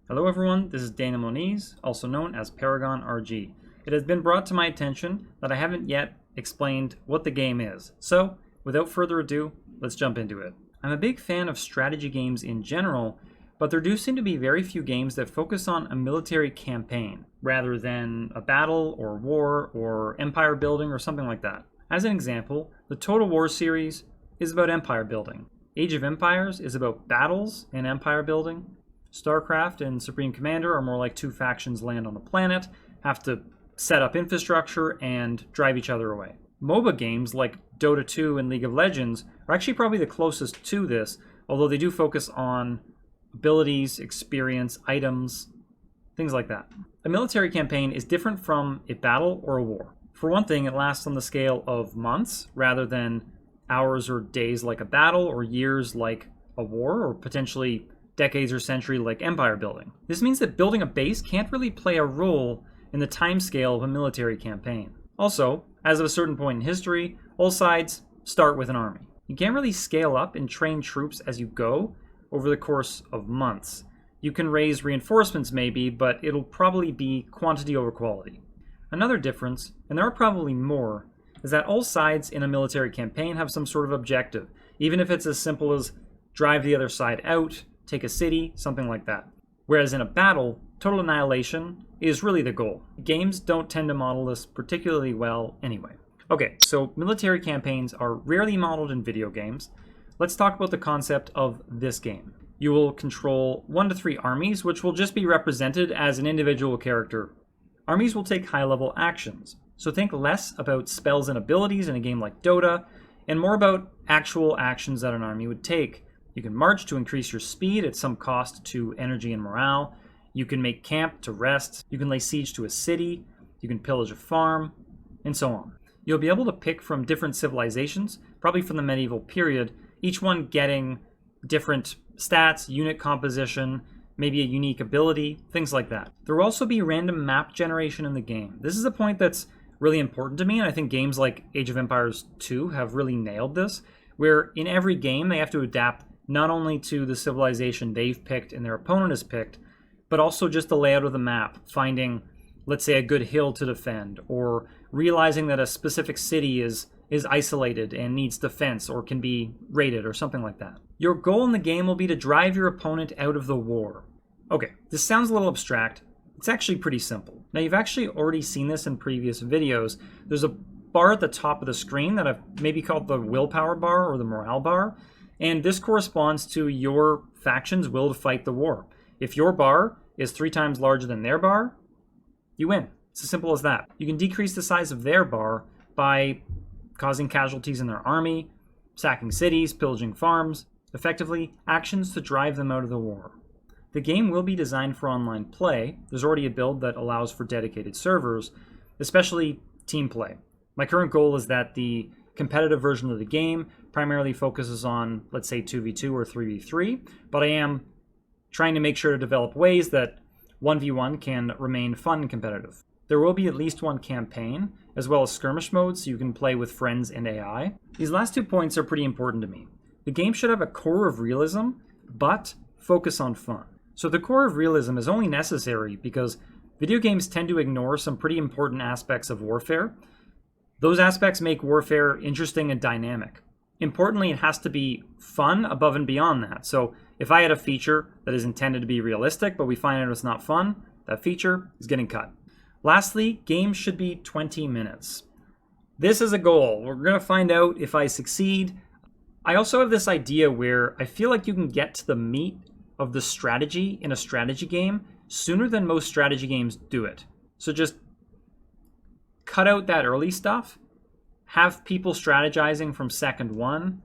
Hello everyone, this is Daniel Moniz, also known as Paragon RG. It has been brought to my attention that I haven't yet explained what the game is. So, without further ado, let's jump into it. I'm a big fan of strategy games in general, but there do seem to be very few games that focus on a military campaign, rather than a battle or war or empire building or something like that. As an example, the Total War series is about empire building. Age of Empires is about battles and empire building. StarCraft and Supreme Commander are more like two factions land on a planet, have to set up infrastructure, and drive each other away. MOBA games like Dota 2 and League of Legends are actually probably the closest to this, although they do focus on abilities, experience, items, things like that. A military campaign is different from a battle or a war. For one thing, it lasts on the scale of months rather than hours or days like a battle, or years like a war, or potentially decades or century like empire building. This means that building a base can't really play a role in the timescale of a military campaign. Also, as of a certain point in history, all sides start with an army. You can't really scale up and train troops as you go over the course of months. You can raise reinforcements maybe, but it'll probably be quantity over quality. Another difference, and there are probably more, is that all sides in a military campaign have some sort of objective, even if it's as simple as drive the other side out, take a city, something like that. Whereas in a battle, total annihilation is really the goal. Games don't tend to model this particularly well anyway. Okay, so military campaigns are rarely modeled in video games. Let's talk about the concept of this game. You will control 1 to 3 armies, which will just be represented as an individual character. Armies will take high-level actions, so think less about spells and abilities in a game like Dota, and more about actual actions that an army would take. You can march to increase your speed at some cost to energy and morale. You can make camp to rest. You can lay siege to a city. You can pillage a farm, and so on. You'll be able to pick from different civilizations, probably from the medieval period, each one getting different stats, unit composition, maybe a unique ability, things like that. There will also be random map generation in the game. This is a point that's really important to me, and I think games like Age of Empires 2 have really nailed this, where in every game they have to adapt not only to the civilization they've picked and their opponent has picked, but also just the layout of the map, finding, let's say, a good hill to defend, or realizing that a specific city is isolated and needs defense or can be raided or something like that. Your goal in the game will be to drive your opponent out of the war. Okay, this sounds a little abstract. It's actually pretty simple. Now, you've actually already seen this in previous videos. There's a bar at the top of the screen that I've maybe called the willpower bar or the morale bar. And this corresponds to your faction's will to fight the war. If your bar is 3 times larger than their bar, you win. It's as simple as that. You can decrease the size of their bar by causing casualties in their army, sacking cities, pillaging farms, effectively actions to drive them out of the war. The game will be designed for online play. There's already a build that allows for dedicated servers, especially team play. My current goal is that the competitive version of the game primarily focuses on, let's say, 2v2 or 3v3, but I am trying to make sure to develop ways that 1v1 can remain fun and competitive. There will be at least one campaign, as well as skirmish modes, so you can play with friends and AI. These last 2 points are pretty important to me. The game should have a core of realism, but focus on fun. So the core of realism is only necessary because video games tend to ignore some pretty important aspects of warfare. Those aspects make warfare interesting and dynamic. Importantly, it has to be fun above and beyond that. So if I had a feature that is intended to be realistic, but we find out it's not fun, that feature is getting cut. Lastly, games should be 20 minutes. This is a goal. We're going to find out if I succeed. I also have this idea where I feel like you can get to the meat of the strategy in a strategy game sooner than most strategy games do it. So just cut out that early stuff, have people strategizing from second 1,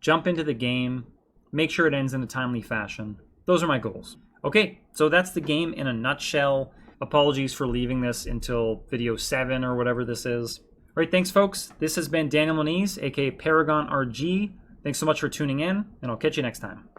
jump into the game, make sure it ends in a timely fashion. Those are my goals. Okay, so that's the game in a nutshell. Apologies for leaving this until video 7 or whatever this is. All right, thanks folks. This has been Daniel Moniz, aka Paragon RG. Thanks so much for tuning in, and I'll catch you next time.